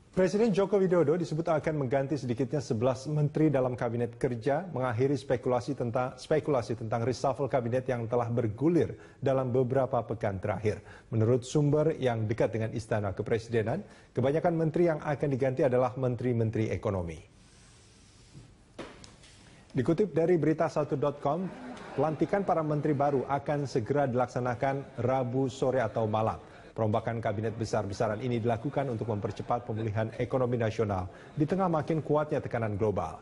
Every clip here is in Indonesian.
Presiden Joko Widodo disebut akan mengganti sedikitnya 11 menteri dalam kabinet kerja, mengakhiri spekulasi tentang reshuffle kabinet yang telah bergulir dalam beberapa pekan terakhir. Menurut sumber yang dekat dengan Istana Kepresidenan, kebanyakan menteri yang akan diganti adalah menteri-menteri ekonomi. Dikutip dari berita1.com, pelantikan para menteri baru akan segera dilaksanakan Rabu sore atau malam. Perombakan kabinet besar-besaran ini dilakukan untuk mempercepat pemulihan ekonomi nasional di tengah makin kuatnya tekanan global.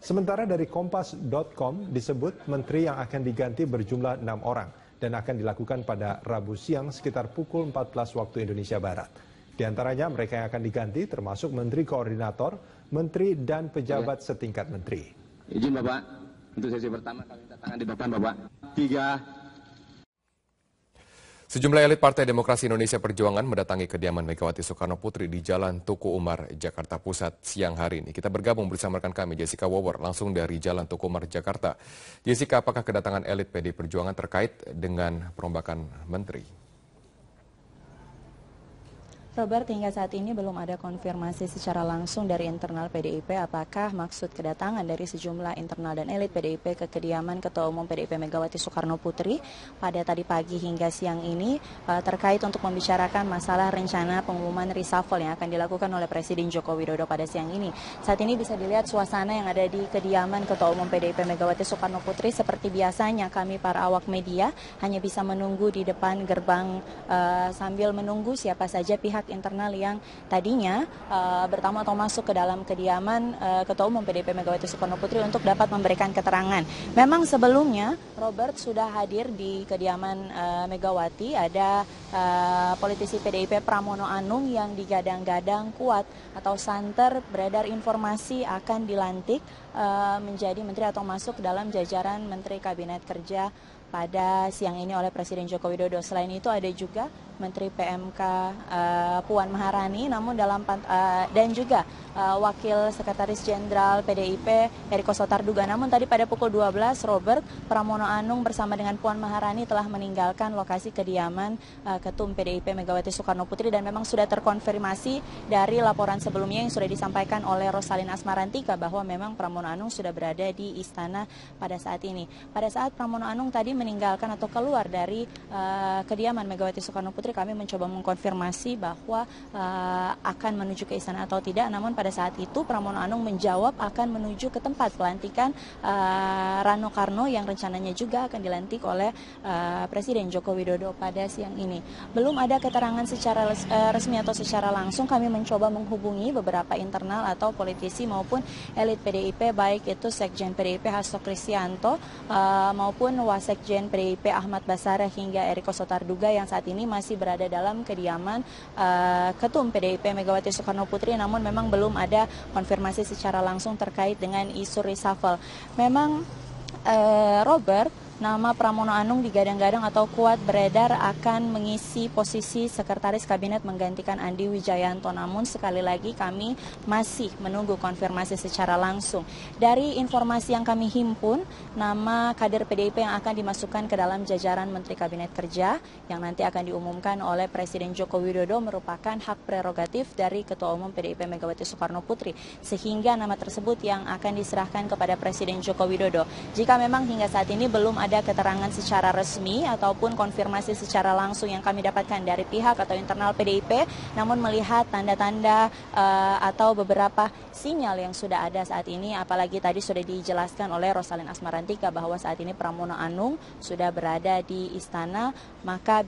Sementara dari Kompas.com disebut menteri yang akan diganti berjumlah 6 orang dan akan dilakukan pada Rabu siang sekitar pukul 14 waktu Indonesia Barat. Di antaranya mereka yang akan diganti termasuk menteri koordinator, menteri dan pejabat setingkat menteri. Izin Bapak, untuk sesi pertama kami minta tangan di depan Bapak. 3. Sejumlah elit Partai Demokrasi Indonesia Perjuangan mendatangi kediaman Megawati Soekarno Putri di Jalan Tuku Umar, Jakarta Pusat siang hari ini. Kita bergabung bersama rekan kami Jessica Wower langsung dari Jalan Tuku Umar, Jakarta. Jessica, apakah kedatangan elit PD Perjuangan terkait dengan perombakan menteri? Robert, hingga saat ini belum ada konfirmasi secara langsung dari internal PDIP apakah maksud kedatangan dari sejumlah internal dan elit PDIP ke kediaman Ketua Umum PDIP Megawati Soekarno Putri pada tadi pagi hingga siang ini terkait untuk membicarakan masalah rencana pengumuman reshuffle yang akan dilakukan oleh Presiden Joko Widodo pada siang ini. Saat ini bisa dilihat suasana yang ada di kediaman Ketua Umum PDIP Megawati Soekarno Putri. Seperti biasanya kami para awak media hanya bisa menunggu di depan gerbang sambil menunggu siapa saja pihak internal yang tadinya bertamu atau masuk ke dalam kediaman Ketua Umum PDIP Megawati Soekarno Putri untuk dapat memberikan keterangan. Memang sebelumnya Robert sudah hadir di kediaman Megawati, ada politisi PDIP Pramono Anung yang digadang-gadang kuat atau santer beredar informasi akan dilantik menjadi menteri atau masuk dalam jajaran Menteri Kabinet Kerja pada siang ini oleh Presiden Joko Widodo. Selain itu ada juga Menteri PMK Puan Maharani, namun dan juga Wakil Sekretaris Jenderal PDIP Eriko Sotarduga. Namun tadi pada pukul 12 Robert, Pramono Anung bersama dengan Puan Maharani telah meninggalkan lokasi kediaman Ketum PDIP Megawati Soekarno Putri dan memang sudah terkonfirmasi dari laporan sebelumnya yang sudah disampaikan oleh Rosalin Asmarantika bahwa memang Pramono Anung sudah berada di istana pada saat ini. Pada saat Pramono Anung tadi meninggalkan atau keluar dari kediaman Megawati Soekarno Putri, kami mencoba mengkonfirmasi bahwa akan menuju ke istana atau tidak. Namun pada saat itu Pramono Anung menjawab akan menuju ke tempat pelantikan Rano Karno yang rencananya juga akan dilantik oleh Presiden Joko Widodo pada siang ini. Belum ada keterangan secara resmi atau secara langsung. Kami mencoba menghubungi beberapa internal atau politisi maupun elit PDIP, baik itu Sekjen PDIP Hasto Kristianto maupun Wasekjen PDIP Ahmad Basara hingga Eriko Sotarduga yang saat ini masih berada dalam kediaman Ketum PDIP Megawati Soekarno Putri, namun memang belum ada konfirmasi secara langsung terkait dengan isu reshuffle. Memang Robert, nama Pramono Anung digadang-gadang atau kuat beredar akan mengisi posisi Sekretaris Kabinet menggantikan Andi Wijayanto. Namun sekali lagi kami masih menunggu konfirmasi secara langsung. Dari informasi yang kami himpun, nama kader PDIP yang akan dimasukkan ke dalam jajaran Menteri Kabinet Kerja yang nanti akan diumumkan oleh Presiden Joko Widodo merupakan hak prerogatif dari Ketua Umum PDIP Megawati Soekarno Putri. Sehingga nama tersebut yang akan diserahkan kepada Presiden Joko Widodo. Jika memang hingga saat ini belum ada keterangan secara resmi ataupun konfirmasi secara langsung yang kami dapatkan dari pihak atau internal PDIP, namun melihat tanda-tanda atau beberapa sinyal yang sudah ada saat ini, apalagi tadi sudah dijelaskan oleh Rosalin Asmarantika bahwa saat ini Pramono Anung sudah berada di istana, maka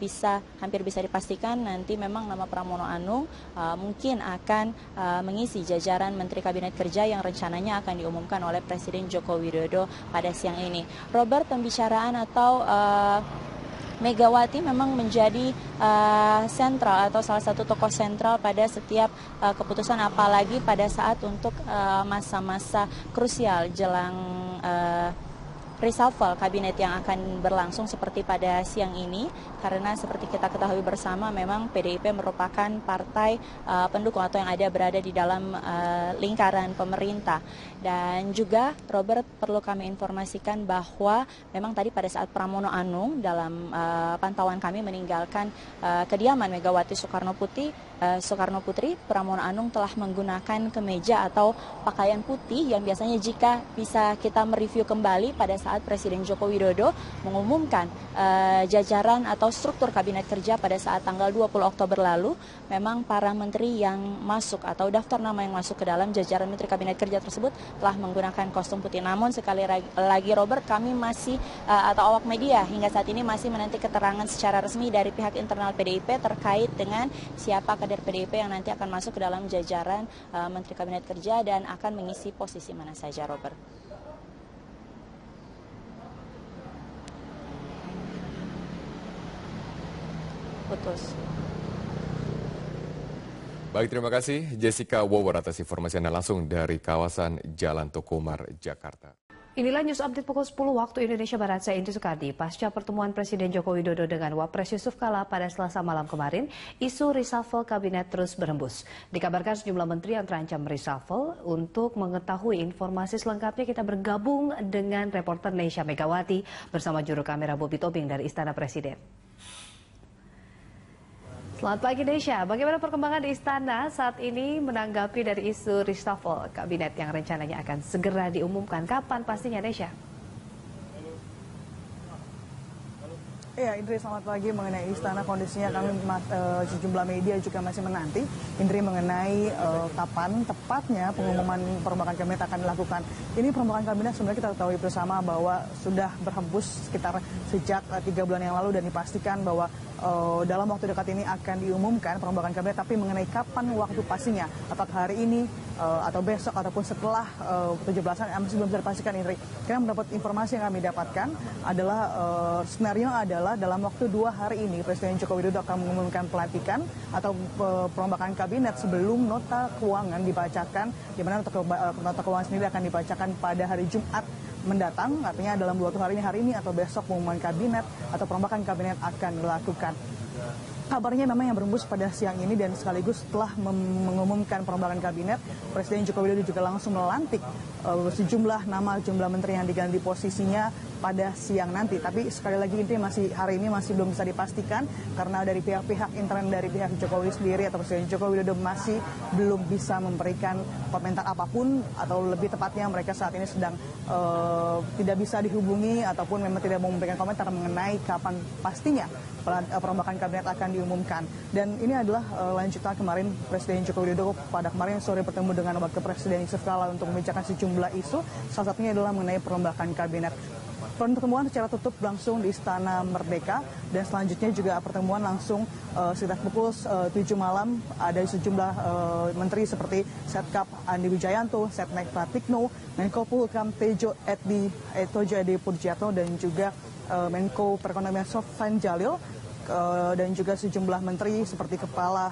hampir bisa dipastikan nanti memang nama Pramono Anung mungkin akan mengisi jajaran Menteri Kabinet Kerja yang rencananya akan diumumkan oleh Presiden Joko Widodo pada siang ini. Robert, pembicaraan atau Megawati memang menjadi sentral atau salah satu tokoh sentral pada setiap keputusan, apalagi pada saat untuk masa-masa krusial jelang reshuffle kabinet yang akan berlangsung seperti pada siang ini, karena seperti kita ketahui bersama memang PDIP merupakan partai pendukung atau yang berada di dalam lingkaran pemerintah. Dan juga Robert, perlu kami informasikan bahwa memang tadi pada saat Pramono Anung dalam pantauan kami meninggalkan kediaman Megawati Soekarno Putri, Soekarno Putri, Pramono Anung telah menggunakan kemeja atau pakaian putih yang biasanya jika bisa kita mereview kembali pada saat Presiden Joko Widodo mengumumkan jajaran atau struktur kabinet kerja pada saat tanggal 20 Oktober lalu, memang para menteri yang masuk atau daftar nama yang masuk ke dalam jajaran menteri kabinet kerja tersebut telah menggunakan kostum putih. Namun sekali lagi Robert, kami masih atau awak media hingga saat ini masih menanti keterangan secara resmi dari pihak internal PDIP terkait dengan siapa kader PDIP yang nanti akan masuk ke dalam jajaran Menteri Kabinet Kerja dan akan mengisi posisi mana saja, Robert. Putus. Baik, terima kasih Jessica Wower atas informasi Anda langsung dari kawasan Jalan Tuku Umar, Jakarta. Inilah news update pukul 10 waktu Indonesia Barat. Saya Inti Soekardi. Pasca pertemuan Presiden Joko Widodo dengan Wapres Yusuf Kala pada Selasa malam kemarin, isu reshuffle kabinet terus berhembus. Dikabarkan sejumlah menteri yang terancam reshuffle. Untuk mengetahui informasi selengkapnya kita bergabung dengan reporter Nesya Megawati bersama juru kamera Bobby Tobing dari Istana Presiden. Selamat pagi Nesya, bagaimana perkembangan di Istana saat ini menanggapi dari isu reshuffle kabinet yang rencananya akan segera diumumkan? Kapan pastinya Nesya? Ya, Indri, selamat pagi. Mengenai Istana, kondisinya kami sejumlah media juga masih menanti Indri mengenai kapan tepatnya pengumuman perombakan kabinet akan dilakukan. Ini perombakan kabinet sebenarnya kita ketahui bersama bahwa sudah berhembus sekitar sejak 3 bulan yang lalu dan dipastikan bahwa dalam waktu dekat ini akan diumumkan perombakan kabinet, tapi mengenai kapan waktu pastinya, apakah hari ini atau besok ataupun setelah 17-an masih belum bisa dipastikan, Indri. Karena mendapat informasi yang kami dapatkan adalah skenario adalah dalam waktu 2 hari ini Presiden Joko Widodo akan mengumumkan pelantikan atau perombakan kabinet sebelum nota keuangan dibacakan, di mana nota keuangan sendiri akan dibacakan pada hari Jumat mendatang, artinya dalam 2 hari ini atau besok pengumuman kabinet atau perombakan kabinet akan dilakukan. Kabarnya memang yang berembus pada siang ini dan sekaligus setelah mengumumkan perombakan kabinet, Presiden Joko Widodo juga langsung melantik sejumlah nama jumlah menteri yang diganti posisinya pada siang nanti. Tapi sekali lagi ini hari ini masih belum bisa dipastikan karena dari pihak-pihak intern dari pihak Jokowi sendiri atau Presiden Joko Widodo masih belum bisa memberikan komentar apapun, atau lebih tepatnya mereka saat ini sedang tidak bisa dihubungi ataupun memang tidak mau memberikan komentar mengenai kapan pastinya perombakan kabinet akan diumumkan. Dan ini adalah lanjutan kemarin Presiden Joko Widodo pada kemarin sore bertemu dengan Wakil Presiden Yusuf Kala untuk membicarakan sejumlah isu, salah satunya adalah mengenai perombakan kabinet. Pertemuan secara tutup langsung di Istana Merdeka dan selanjutnya juga pertemuan langsung sekitar pukul 7 malam ada sejumlah menteri seperti Setkap Andi Wijayanto, Setnek Pratikno, Menko Polhukam Tejo Edi Purjiatno dan juga Menko Perekonomian Sofyan Jalil dan juga sejumlah menteri seperti Kepala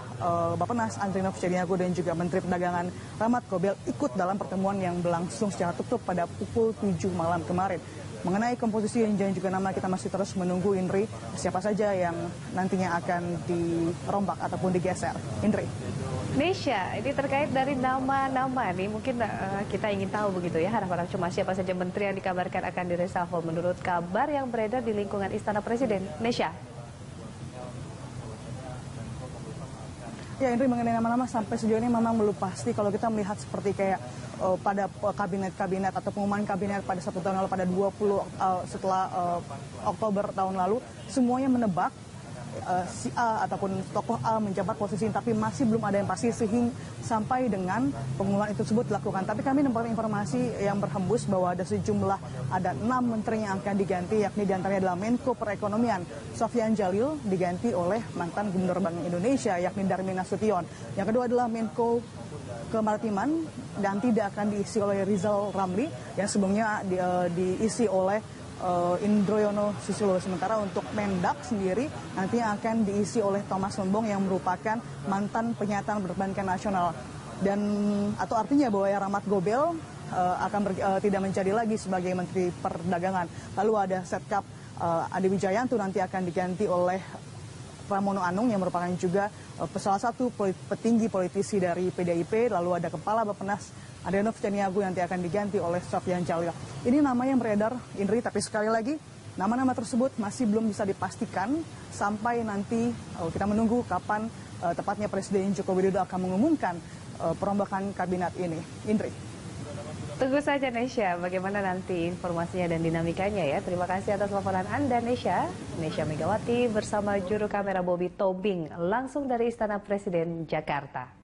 Bappenas Andri Nofridiansyah dan juga Menteri Perdagangan Rahmat Gobel ikut dalam pertemuan yang berlangsung secara tutup pada pukul 7 malam kemarin. Mengenai komposisi dan juga nama, kita masih terus menunggu, Indri, siapa saja yang nantinya akan dirombak ataupun digeser. Indri. Nesya, ini terkait dari nama-nama nih, mungkin kita ingin tahu begitu ya, harapan cuma siapa saja menteri yang dikabarkan akan direshuffle menurut kabar yang beredar di lingkungan Istana Presiden. Nesya. Ya, Indri, mengenai nama-nama sampai sejauh ini memang belum pasti. Kalau kita melihat seperti kayak pada kabinet-kabinet atau pengumuman kabinet pada 1 tahun lalu, pada 20 setelah Oktober tahun lalu, semuanya menebak si A ataupun tokoh A menjabat posisi, tapi masih belum ada yang pasti sehingga sampai dengan pengumuman itu tersebut dilakukan. Tapi kami mendapatkan informasi yang berhembus bahwa ada 6 menteri yang akan diganti, yakni diantaranya adalah Menko Perekonomian Sofyan Jalil diganti oleh mantan Gubernur Bank Indonesia yakni Darmin Nasution. Yang kedua adalah Menko Kemaritiman dan tidak akan diisi oleh Rizal Ramli yang sebelumnya diisi oleh Indroyono Susilo. Sementara untuk Mendak sendiri nantinya akan diisi oleh Thomas Lembong yang merupakan mantan penyataan perbankan nasional, dan atau artinya bahwa Rahmat Gobel tidak menjadi lagi sebagai Menteri Perdagangan. Lalu ada Setkap Andi Wijayanto nanti akan diganti oleh Pramono Anung yang merupakan juga salah satu petinggi politisi dari PDIP. Lalu ada Kepala Bappenas Andri Nofridiansyah yang nanti akan diganti oleh Sofyan Jalil. Ini nama yang beredar, Indri, tapi sekali lagi nama-nama tersebut masih belum bisa dipastikan sampai nanti kita menunggu kapan tepatnya Presiden Joko Widodo akan mengumumkan perombakan kabinet ini. Indri. Tunggu saja Nesya, bagaimana nanti informasinya dan dinamikanya ya. Terima kasih atas laporan Anda Nesya. Nesya Megawati bersama juru kamera Bobby Tobing langsung dari Istana Presiden Jakarta.